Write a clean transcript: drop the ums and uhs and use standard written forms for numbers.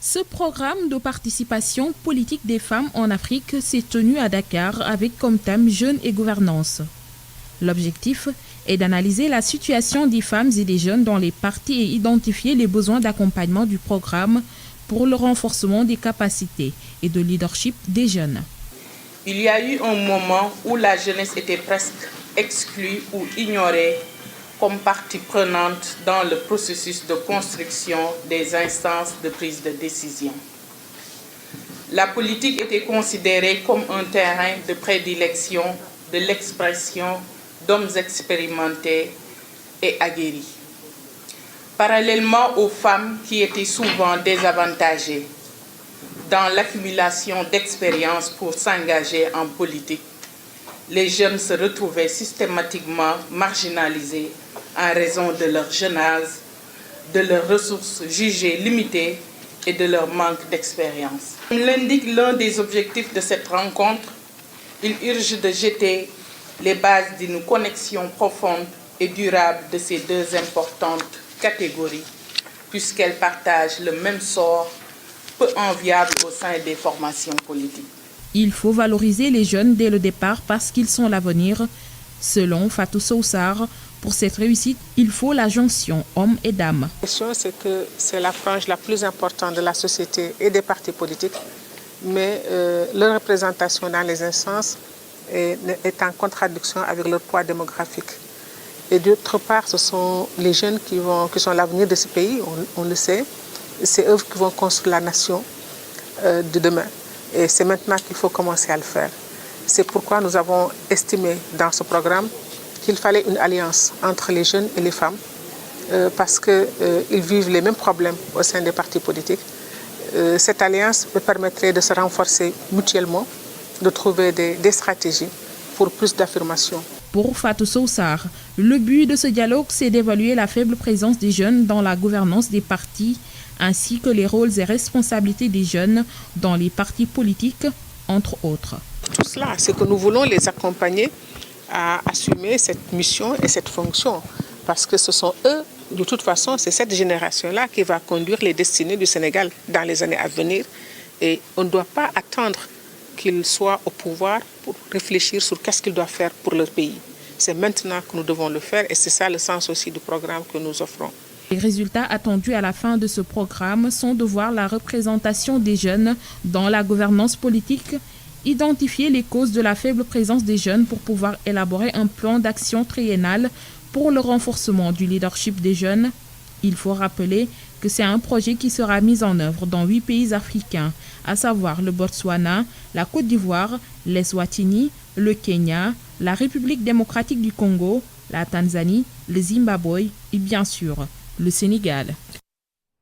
Ce programme de participation politique des femmes en Afrique s'est tenu à Dakar avec comme thème Jeunes et gouvernance. L'objectif est d'analyser la situation des femmes et des jeunes dans les partis et identifier les besoins d'accompagnement du programme pour le renforcement des capacités et de leadership des jeunes. Il y a eu un moment où la jeunesse était presque exclue ou ignorée comme partie prenante dans le processus de construction des instances de prise de décision. La politique était considérée comme un terrain de prédilection de l'expression d'hommes expérimentés et aguerris. Parallèlement aux femmes qui étaient souvent désavantagées dans l'accumulation d'expériences pour s'engager en politique, les jeunes se retrouvaient systématiquement marginalisés en raison de leur jeune âge, de leurs ressources jugées limitées et de leur manque d'expérience. Comme l'indique l'un des objectifs de cette rencontre, il urge de jeter les bases d'une connexion profonde et durable de ces deux importantes catégories, puisqu'elles partagent le même sort peu enviable au sein des formations politiques. Il faut valoriser les jeunes dès le départ parce qu'ils sont l'avenir. Selon Fatou Soussar, pour cette réussite, il faut la jonction hommes et dames. La question, c'est que c'est la frange la plus importante de la société et des partis politiques, mais leur représentation dans les instances est en contradiction avec leur poids démographique. Et d'autre part, ce sont les jeunes qui sont l'avenir de ce pays, on le sait. C'est eux qui vont construire la nation de demain. Et c'est maintenant qu'il faut commencer à le faire. C'est pourquoi nous avons estimé dans ce programme qu'il fallait une alliance entre les jeunes et les femmes parce qu'ils vivent les mêmes problèmes au sein des partis politiques. Cette alliance permettrait de se renforcer mutuellement, de trouver des stratégies pour plus d'affirmation. Pour Fatou Soussar, le but de ce dialogue, c'est d'évaluer la faible présence des jeunes dans la gouvernance des partis, ainsi que les rôles et responsabilités des jeunes dans les partis politiques, entre autres. Tout cela, c'est que nous voulons les accompagner à assumer cette mission et cette fonction, parce que ce sont eux, de toute façon, c'est cette génération-là qui va conduire les destinées du Sénégal dans les années à venir. Et on ne doit pas attendre qu'ils soient au pouvoir pour réfléchir sur qu'est-ce qu'ils doivent faire pour leur pays. C'est maintenant que nous devons le faire et c'est ça le sens aussi du programme que nous offrons. Les résultats attendus à la fin de ce programme sont de voir la représentation des jeunes dans la gouvernance politique, identifier les causes de la faible présence des jeunes pour pouvoir élaborer un plan d'action triennal pour le renforcement du leadership des jeunes. Il faut rappeler que c'est un projet qui sera mis en œuvre dans 8 pays africains, à savoir le Botswana, la Côte d'Ivoire, l'Eswatini, le Kenya, la République démocratique du Congo, la Tanzanie, le Zimbabwe et bien sûr le Sénégal.